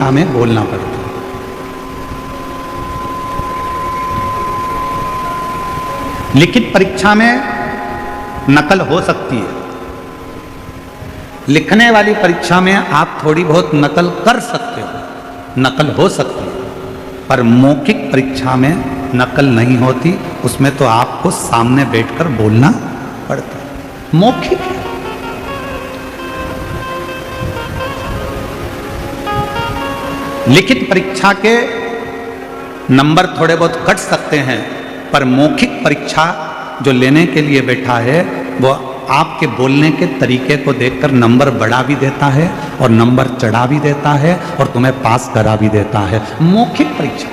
हमें बोलना पड़ता है। लिखित परीक्षा में नकल हो सकती है, लिखने वाली परीक्षा में आप थोड़ी बहुत नकल कर सकते हो, नकल हो सकती है, पर मौखिक परीक्षा में नकल नहीं होती, उसमें तो आपको सामने बैठकर बोलना पड़ता है। मौखिक है। लिखित परीक्षा के नंबर थोड़े बहुत कट सकते हैं, पर मौखिक परीक्षा जो लेने के लिए बैठा है वो आपके बोलने के तरीके को देखकर नंबर बढ़ा भी देता है और नंबर चढ़ा भी देता है और तुम्हें पास करा भी देता है। मौखिक परीक्षा।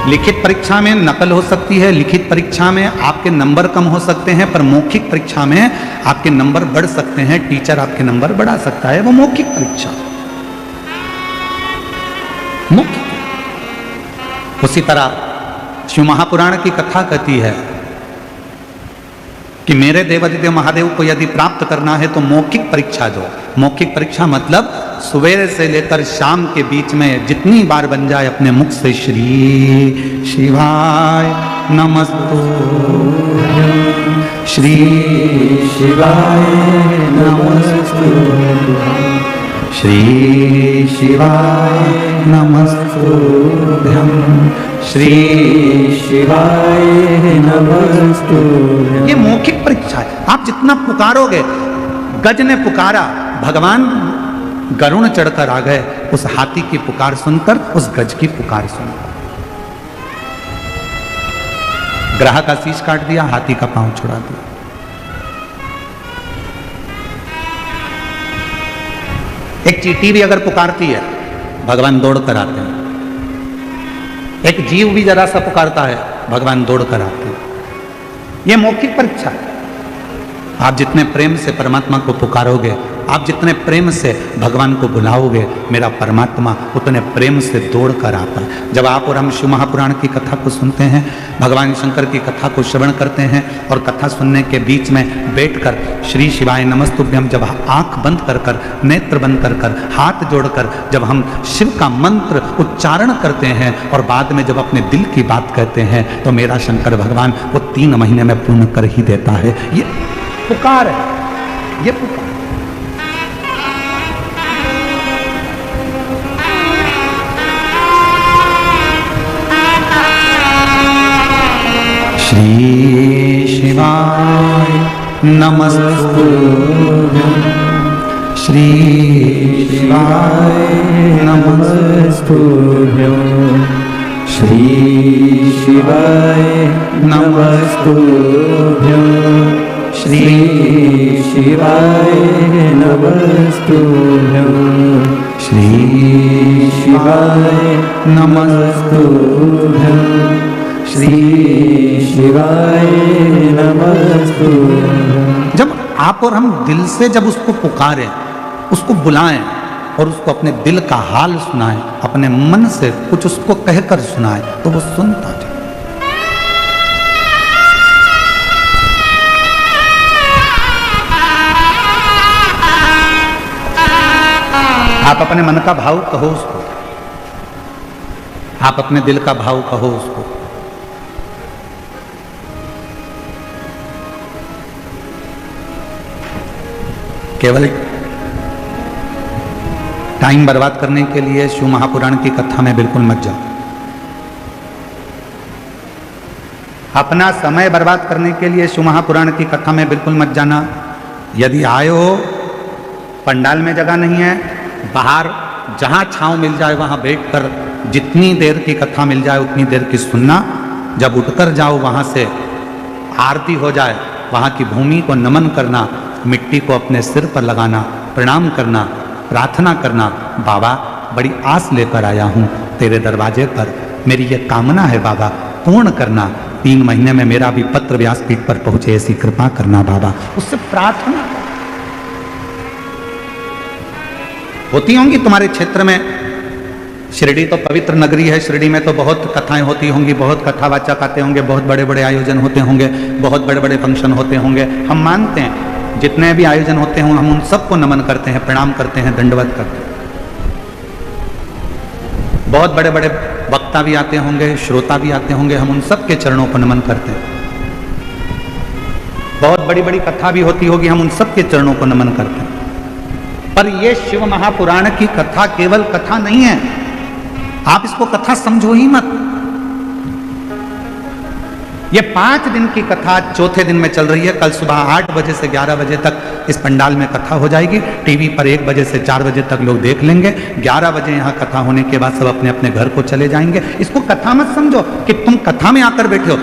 लिखित परीक्षा में नकल हो सकती है, लिखित परीक्षा में आपके नंबर कम हो सकते हैं, पर मौखिक परीक्षा में आपके नंबर बढ़ सकते हैं, टीचर आपके नंबर बढ़ा सकता है। वो मौखिक परीक्षा। मुख्य उसी तरह शिव महापुराण की कथा कहती है कि मेरे देवादिदेव महादेव को यदि प्राप्त करना है तो मौखिक परीक्षा दो। मौखिक परीक्षा मतलब सवेरे से लेकर शाम के बीच में जितनी बार बन जाए अपने मुख से श्री शिवाय नमस्तुभ्यं, श्री शिवाय नमस्तुभ्यं, श्री शिवाय नमस्तुभ्यं, श्री शिवाय नमस्तुभ्यं। ये मौखिक परीक्षा है। आप जितना पुकारोगे, गज ने पुकारा, भगवान गरुण चढ़कर आ गए उस हाथी की पुकार सुनकर, उस गज की पुकार सुनकर। ग्राह का शीश काट दिया, हाथी का पांव छुड़ा दिया। एक चींटी भी अगर पुकारती है, भगवान दौड़ कर आते हैं। एक जीव भी जरा सा पुकारता है, भगवान दौड़ कर आते हैं। यह मौखिक परीक्षा है। आप जितने प्रेम से परमात्मा को पुकारोगे, आप जितने प्रेम से भगवान को बुलाओगे, मेरा परमात्मा उतने प्रेम से दौड़ कर आता है। जब आप और हम शिव महापुराण की कथा को सुनते हैं, भगवान शंकर की कथा को श्रवण करते हैं और कथा सुनने के बीच में बैठकर श्री शिवाय नमस्तुभ्यं जब आंख बंद कर कर, नेत्र बंद कर कर, हाथ जोड़कर जब हम शिव का मंत्र उच्चारण करते हैं और बाद में जब अपने दिल की बात कहते हैं, तो मेरा शंकर भगवान वो 3 महीने में पूर्ण कर ही देता है। ये पुकार है, ये पुकार। श्री शिवाय नमस्तुभ्यं, श्री शिवाय नमस्तुभ्यं, श्री शिवाय नमस्तुभ्यं, श्री शिवाय नमस्तुभ्यं, श्री शिवाय नमस्तुभ्यं, श्री शिवाय नमस्तुभ्यं। जब आप और हम दिल से जब उसको पुकारें, उसको बुलाएं और उसको अपने दिल का हाल सुनाएं, अपने मन से कुछ उसको कहकर सुनाएं, तो वो सुनता है। आप अपने मन का भाव कहो उसको, आप अपने दिल का भाव कहो उसको। केवल टाइम बर्बाद करने के लिए शिव महापुराण की कथा में बिल्कुल मत जाओ। अपना समय बर्बाद करने के लिए शिव महापुराण की कथा में बिल्कुल मत जाना। यदि आए हो, पंडाल में जगह नहीं है, बाहर जहां छांव मिल जाए वहां बैठकर जितनी देर की कथा मिल जाए उतनी देर की सुनना। जब उठकर जाओ वहां से आरती हो जाए, वहां की भूमि को नमन करना, मिट्टी को अपने सिर पर लगाना, प्रणाम करना, प्रार्थना करना, बाबा बड़ी आस लेकर आया हूँ तेरे दरवाजे पर, मेरी ये कामना है बाबा पूर्ण करना, 3 महीने में मेरा भी पत्र व्यासपीठ पर पहुंचे, ऐसी कृपा करना बाबा। उससे प्रार्थना होती होंगी तुम्हारे क्षेत्र में। शिरडी तो पवित्र नगरी है, शिरडी में तो बहुत कथाएं होती होंगी, बहुत कथावाचक आते होंगे, बहुत बड़े बड़े आयोजन होते होंगे, बहुत बड़े बड़े फंक्शन होते होंगे। हम मानते हैं जितने भी आयोजन होते हैं हम उन सबको नमन करते हैं, प्रणाम करते हैं, दंडवत करते हैं। बहुत बड़े बड़े वक्ता भी आते होंगे, श्रोता भी आते होंगे, हम उन सब के चरणों को नमन करते हैं। बहुत बड़ी बड़ी कथा भी होती होगी, हम उन सब के चरणों को नमन करते हैं। पर यह शिव महापुराण की कथा केवल कथा नहीं है, आप इसको कथा समझो ही मत। ये 5 दिन की कथा चौथे दिन में चल रही है। कल सुबह 8 बजे से 11 बजे तक इस पंडाल में कथा हो जाएगी। टीवी पर 1 बजे से 4 बजे तक लोग देख लेंगे। 11 बजे यहाँ कथा होने के बाद सब अपने अपने घर को चले जाएंगे। इसको कथा मत समझो कि तुम कथा में आकर बैठे हो।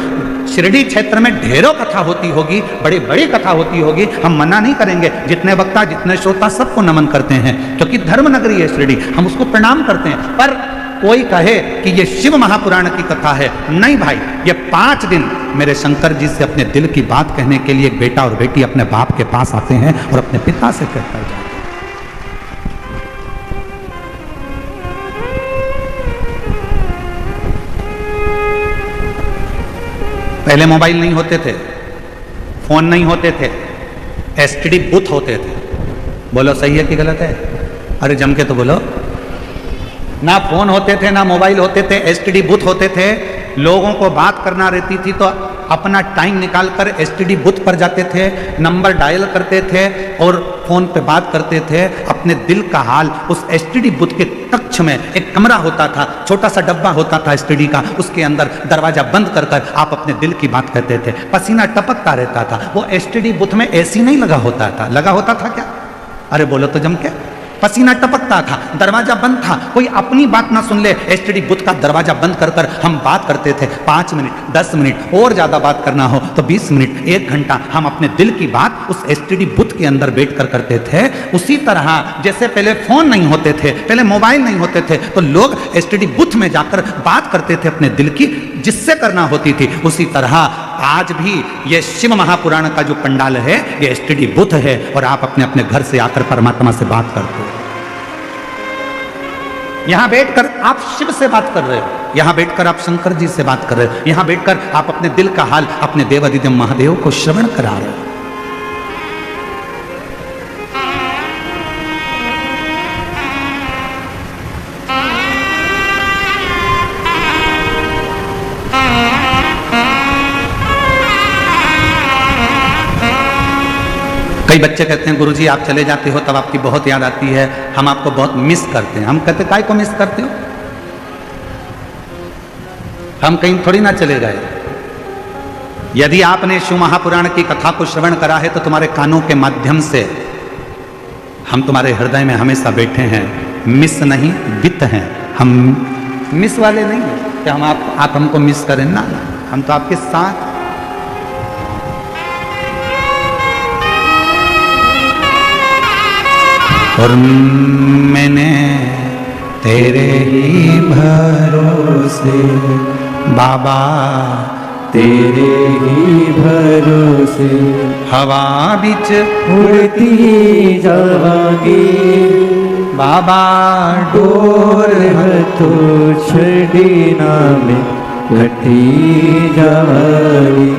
शिरडी क्षेत्र में ढेरों कथा होती होगी, बड़ी बड़ी कथा होती होगी, हम मना नहीं करेंगे। जितने वक्ता, जितने श्रोता, सबको नमन करते हैं, क्योंकि धर्म नगरी है शिरडी, हम उसको प्रणाम करते हैं। पर कोई कहे कि ये शिव महापुराण की कथा है, नहीं भाई, ये 5 दिन मेरे शंकर जी से अपने दिल की बात कहने के लिए एक बेटा और बेटी अपने बाप के पास आते हैं और अपने पिता से कहकर जाते हैं। पहले मोबाइल नहीं होते थे, फोन नहीं होते थे, एसटीडी बूथ होते थे। बोलो सही है कि गलत है? अरे जम के तो बोलो। ना फोन होते थे, ना मोबाइल होते थे, एसटीडी बूथ होते थे। लोगों को बात करना रहती थी तो अपना टाइम निकालकर एसटीडी बूथ पर जाते थे, नंबर डायल करते थे और फोन पे बात करते थे। अपने दिल का हाल उस एसटीडी बूथ के कक्ष में एक कमरा होता था, छोटा सा डब्बा होता था एसटीडी का, उसके अंदर दरवाजा बंद कर कर आप अपने दिल की बात कहते थे। पसीना टपकता रहता था। वो एसटीडी बूथ में एसी नहीं लगा होता था। लगा होता था क्या? अरे बोलो तो जम के। पसीना टपकता था, दरवाजा बंद था, कोई अपनी बात ना सुन ले, एसटीडी बूथ का दरवाजा बंद कर कर हम बात करते थे। 5 मिनट, 10 मिनट, और ज्यादा बात करना हो तो 20 मिनट, 1 घंटा हम अपने दिल की बात उस एसटीडी बूथ के अंदर बैठ कर करते थे। उसी तरह जैसे पहले फोन नहीं होते थे, पहले मोबाइल नहीं होते थे, तो लोग एसटीडी बूथ में जाकर बात करते थे अपने दिल की, जिससे करना होती थी। उसी तरह आज भी ये शिव महापुराण का जो पंडाल है, ये एसटीडी बूथ है और आप अपने अपने घर से आकर परमात्मा से बात करते हो। यहां बैठकर आप शिव से बात कर रहे हो, यहां बैठकर आप शंकर जी से बात कर रहे हो, यहां बैठकर आप अपने दिल का हाल अपने देवादिदेव महादेव को श्रवण करा रहे हो। कई बच्चे कहते हैं गुरुजी आप चले जाते हो तब आपकी बहुत याद आती है, हम आपको बहुत मिस करते हैं। हम कहते काय को मिस करते हो? हम कहीं थोड़ी ना चले गए। यदि आपने शिव महापुराण की कथा को श्रवण करा है तो तुम्हारे कानों के माध्यम से हम तुम्हारे हृदय में हमेशा बैठे हैं। मिस नहीं, वित हैं हम। मिस वाले नहीं है कि हम आप हमको मिस करें ना, हम तो आपके साथ। और मैंने तेरे ही भरोसे बाबा, तेरे ही भरोसे हवा बिच उड़ती जावांगी बाबा, डोर हथो छड़ी नामे घटी जावांगी।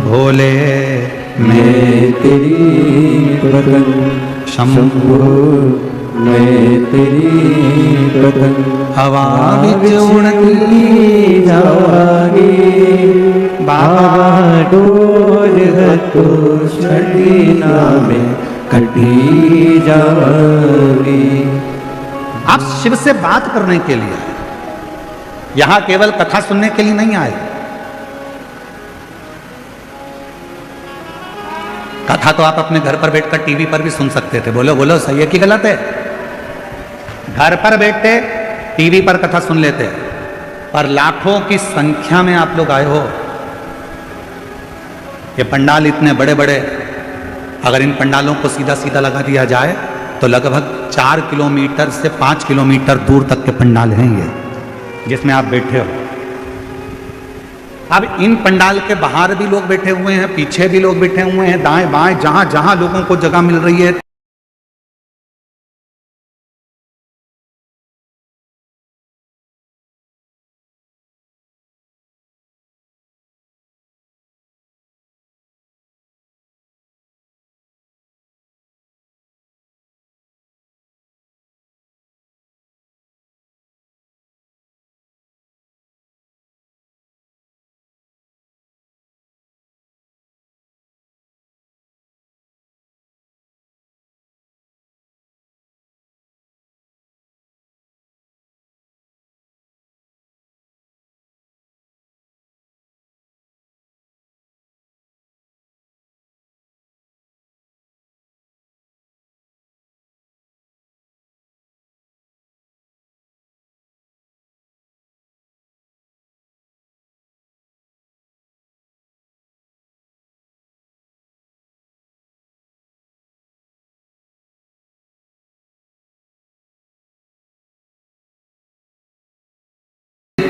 भोले मैं तेरी पतंग शंभो, मैं तेरी पतंग हवा बिच उड़ती जावांगी बाबा, डोर हथो छड़ी नामे घटी जावांगी। आप शिव से बात करने के लिए आए, यहां केवल कथा सुनने के लिए नहीं आए। कथा तो आप अपने घर पर बैठकर टीवी पर भी सुन सकते थे। बोलो बोलो सही है कि गलत है? घर पर बैठते टीवी पर कथा सुन लेते, पर लाखों की संख्या में आप लोग आए हो। ये पंडाल इतने बड़े बड़े, अगर इन पंडालों को सीधा सीधा लगा दिया जाए तो लगभग 4 किलोमीटर से 5 किलोमीटर दूर तक के पंडाल हैं ये, जिसमें आप बैठे हो। अब इन पंडाल के बाहर भी लोग बैठे हुए हैं, पीछे भी लोग बैठे हुए हैं, दाएं बाएं जहां जहां लोगों को जगह मिल रही है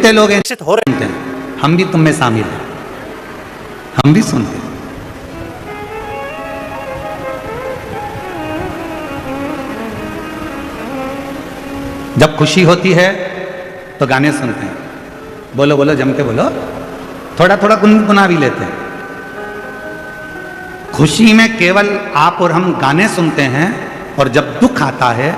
जितने लोग निश्चित हो रहे हैं, हम भी तुम में शामिल हैं, हम भी सुनते हैं। जब खुशी होती है तो गाने सुनते हैं, बोलो बोलो जम के बोलो, थोड़ा थोड़ा गुनगुना भी लेते हैं। खुशी में केवल आप और हम गाने सुनते हैं, और जब दुख आता है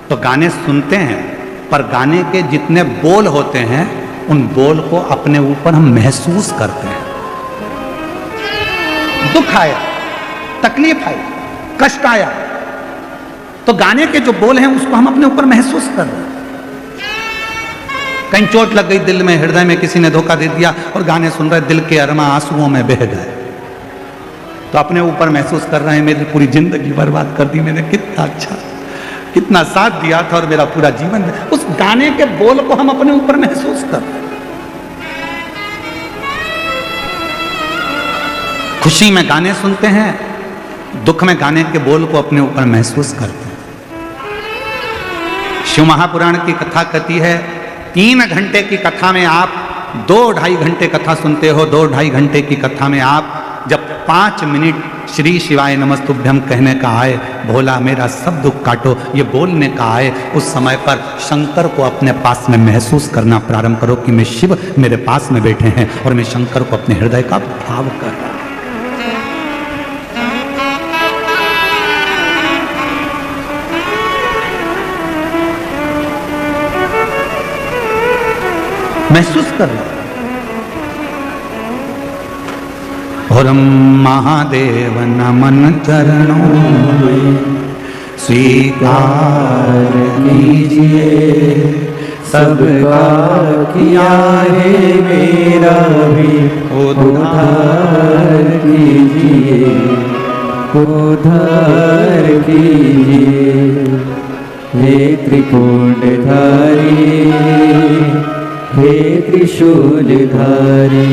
तो गाने सुनते हैं, पर गाने के जितने बोल होते हैं उन बोल को अपने ऊपर हम महसूस करते हैं। दुख आया, तकलीफ आई, कष्ट आया, तो गाने के जो बोल हैं उसको हम अपने ऊपर महसूस कर रहे हैं। कहीं चोट लग गई दिल में, हृदय में किसी ने धोखा दे दिया, और गाने सुन रहे, दिल के अरमा आंसुओं में बह गए, तो अपने ऊपर महसूस कर रहे हैं मेरी पूरी जिंदगी बर्बाद कर दी मैंने, कितना अच्छा, कितना साथ दिया था और मेरा पूरा जीवन। उस गाने के बोल को हम अपने ऊपर महसूस कर रहे हैं। खुशी में गाने सुनते हैं, दुख में गाने के बोल को अपने ऊपर महसूस करते हैं। शिव महापुराण की कथा कहती है, 3 घंटे की कथा में आप 2-2.5 घंटे कथा सुनते हो। 2-2.5 घंटे की कथा में आप जब 5 मिनट श्री शिवाय नमस्तुभ्यम कहने का आए, भोला मेरा सब दुख काटो, ये बोलने का आए, उस समय पर शंकर को अपने पास में महसूस करना प्रारंभ करो कि मैं शिव मेरे पास में बैठे हैं और मैं शंकर को अपने हृदय का भाव कर रहा हूं। महसूस कर लो। और महादेव नमन चरणों में स्वीकार कीजिए, सबका किया है मेरा भी उद्धार कीजिए, उद्धार कीजिए। हे त्रिपुंडधारी, हे त्रिशूलधारी।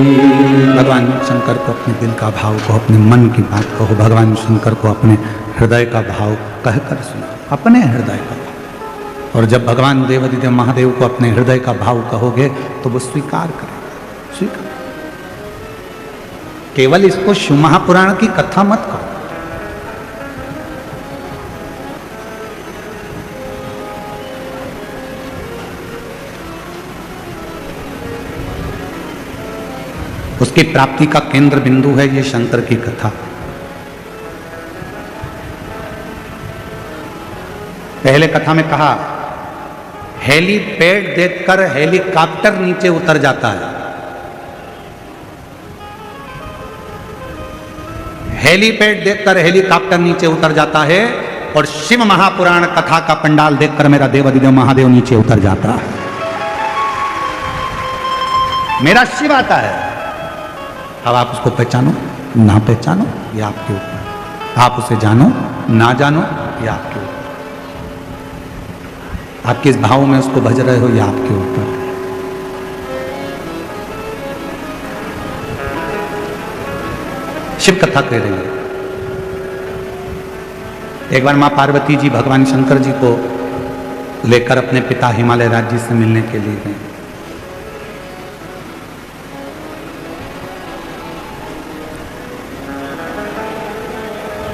भगवान शंकर को अपने दिल का भाव को, अपने मन की बात कहो, भगवान शंकर को अपने हृदय का भाव कहकर सुनो, अपने हृदय का भाव। और जब भगवान देवादिदेव महादेव को अपने हृदय का भाव कहोगे तो वो स्वीकार करें, स्वीकार। केवल इसको शिव महापुराण की कथा मत करो, उसकी प्राप्ति का केंद्र बिंदु है ये शंकर की कथा। पहले कथा में कहा, हेलीपैड देखकर हेलीकॉप्टर नीचे उतर जाता है। हेलीपैड देखकर हेलीकॉप्टर नीचे उतर जाता है, और शिव महापुराण कथा का पंडाल देखकर मेरा देवादिदेव महादेव नीचे उतर जाता है। मेरा शिव आता है। अब आप उसको पहचानो ना पहचानो ये आपके ऊपर, आप उसे जानो ना जानो ये आपके ऊपर, आप किस भाव में उसको भज रहे हो ये आपके ऊपर। शिव कथा कह रही है। एक बार मां पार्वती जी भगवान शंकर जी को लेकर अपने पिता हिमालय राज्य से मिलने के लिए गए।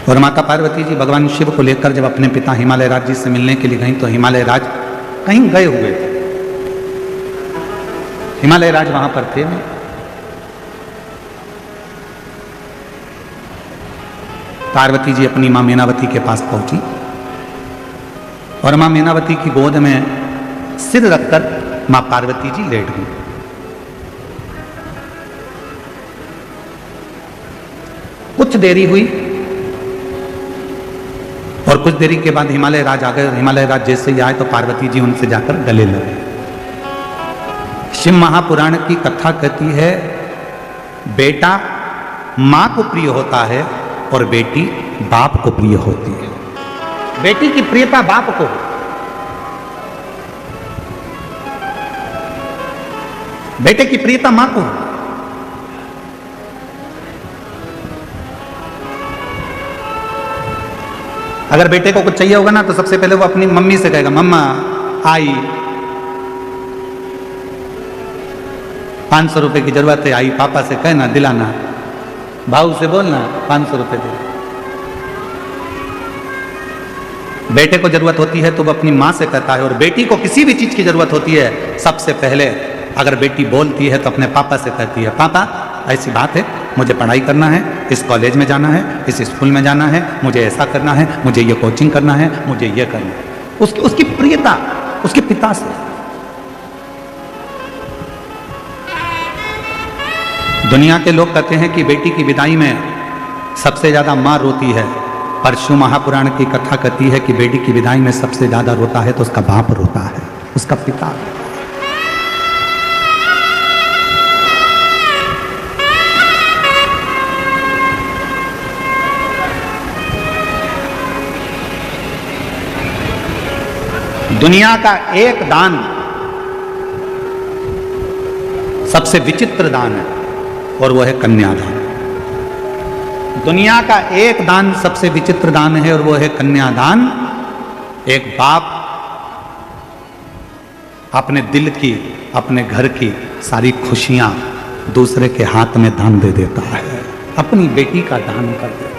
और माता पार्वती जी भगवान शिव को लेकर जब अपने पिता हिमालय राज्य से मिलने के लिए गई तो हिमालय राज कहीं गए हुए थे। हिमालय राज वहां पर थे नहीं। पार्वती जी अपनी मां मीनावती के पास पहुंची और मां मीनावती की गोद में सिर रखकर मां पार्वती जी लेट गई। कुछ देरी हुई और कुछ देरी के बाद हिमालय राज आ गए। हिमालय राज जैसे ही आए तो पार्वती जी उनसे जाकर गले लगे। शिव महापुराण की कथा कहती है, बेटा मां को प्रिय होता है और बेटी बाप को प्रिय होती है। बेटी की प्रियता बाप को, बेटे की प्रियता मां को। अगर बेटे को कुछ चाहिए होगा ना तो सबसे पहले वो अपनी मम्मी से कहेगा, मम्मा आई। 500 रुपए की जरूरत है, आई पापा से कहना दिलाना, भाऊ से बोलना 500 रुपए दे। बेटे को जरूरत होती है तो वो अपनी माँ से कहता है, और बेटी को किसी भी चीज की जरूरत होती है सबसे पहले अगर बेटी बोलती है तो अपने पापा से कहती है, पापा ऐसी बात है, मुझे पढ़ाई करना है, इस कॉलेज में जाना है, इस स्कूल में जाना है, मुझे ऐसा करना है, मुझे ये कोचिंग करना है, मुझे ये करना है। उसकी प्रियता उसके पिता से। दुनिया के लोग कहते हैं कि बेटी की विदाई में सबसे ज्यादा माँ रोती है, पर शिव महापुराण की कथा कहती है कि बेटी की विदाई में सबसे ज्यादा रोता है तो उसका बाप रोता है, उसका पिता। दुनिया का एक दान सबसे विचित्र दान है और वो है कन्यादान। दुनिया का एक दान सबसे विचित्र दान है और वो है कन्यादान। एक बाप अपने दिल की, अपने घर की सारी खुशियां दूसरे के हाथ में दान दे देता है, अपनी बेटी का दान कर देता है।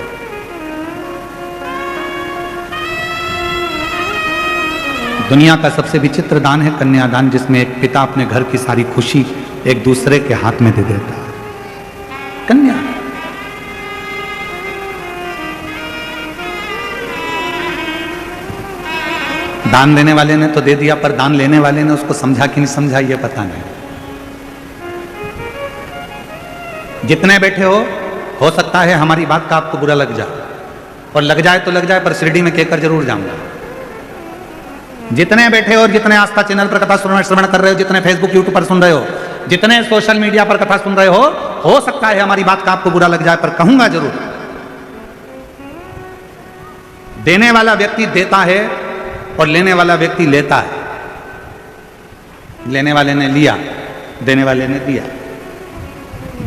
दुनिया का सबसे विचित्र दान है कन्यादान, जिसमें एक पिता अपने घर की सारी खुशी एक दूसरे के हाथ में दे देता है। कन्या दान देने वाले ने तो दे दिया, पर दान लेने वाले ने उसको समझा कि नहीं समझा ये पता नहीं। जितने बैठे हो सकता है हमारी बात का आपको बुरा लग जाए, और लग जाए तो लग जाए, पर शिरडी में कहकर जरूर जाऊंगा। जितने बैठे हो और जितने आस्था चैनल पर कथा श्रवण कर रहे हो, जितने फेसबुक यूट्यूब पर सुन रहे हो, जितने सोशल मीडिया पर कथा सुन रहे हो सकता है हमारी बात का आपको बुरा लग जाए, पर कहूंगा जरूर। देने वाला व्यक्ति देता है और लेने वाला व्यक्ति लेता है। लेने वाले ने लिया, देने वाले ने दिया।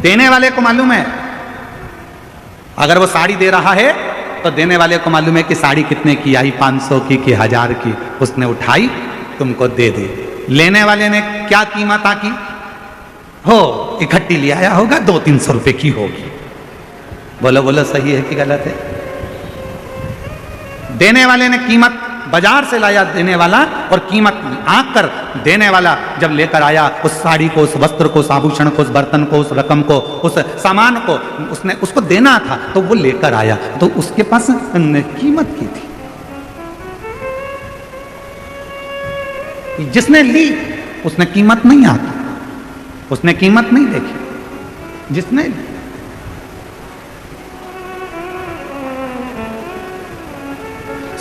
देने वाले को मालूम है अगर वो साड़ी दे रहा है तो देने वाले को मालूम है कि साड़ी कितने की आई, 500 की कि 1000 की, उसने उठाई तुमको दे दे। लेने वाले ने क्या कीमत आकी हो, इकट्ठी ले आया होगा, 200-300 रुपए की होगी। बोलो बोलो सही है कि गलत है? देने वाले ने कीमत बाजार से लाया देने वाला, और कीमत आंक कर देने वाला जब लेकर आया उस साड़ी को, उस वस्त्र को, उस आभूषण को, उस बर्तन को, उस रकम को, उस सामान को, उसने उसको देना था तो वो लेकर आया, तो उसके पास कीमत की थी। जिसने ली उसने कीमत नहीं आती, उसने कीमत नहीं देखी। जिसने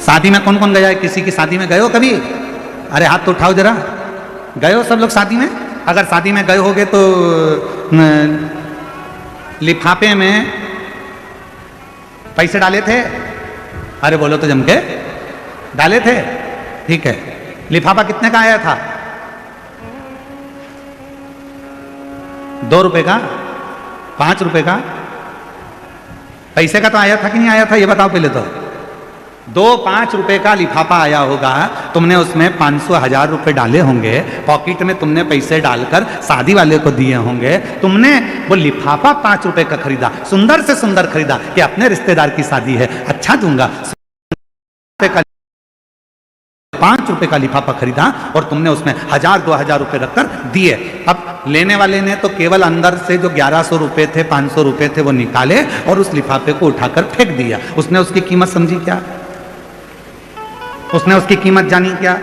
शादी में कौन कौन गया है? किसी की शादी में गए हो कभी? अरे हाथ तो उठाओ जरा। गए हो सब लोग शादी में? अगर शादी में गए होगे तो लिफाफे में पैसे डाले थे? अरे बोलो तो जम के डाले थे। ठीक है, लिफाफा कितने का आया था? 2 रुपए का, 5 रुपए का? पैसे का तो आया था कि नहीं आया था ये बताओ पहले तो। 2-5 रुपए का लिफाफा आया होगा, तुमने उसमें 500-1000 रुपए डाले होंगे, पॉकेट में तुमने पैसे डालकर शादी वाले को दिए होंगे। तुमने वो लिफाफा 5 रुपए का खरीदा, सुंदर से सुंदर खरीदा कि अपने रिश्तेदार की शादी है, अच्छा दूंगा। 5 रुपए का लिफाफा खरीदा और तुमने उसमें 1000-2000 रुपए रखकर दिए। अब लेने वाले ने तो केवल अंदर से जो 1100 रुपए थे, 500 रुपए थे वो निकाले और उस लिफाफे को उठाकर फेंक दिया। उसने उसकी कीमत समझी क्या? उसने उसकी कीमत जानी क्या?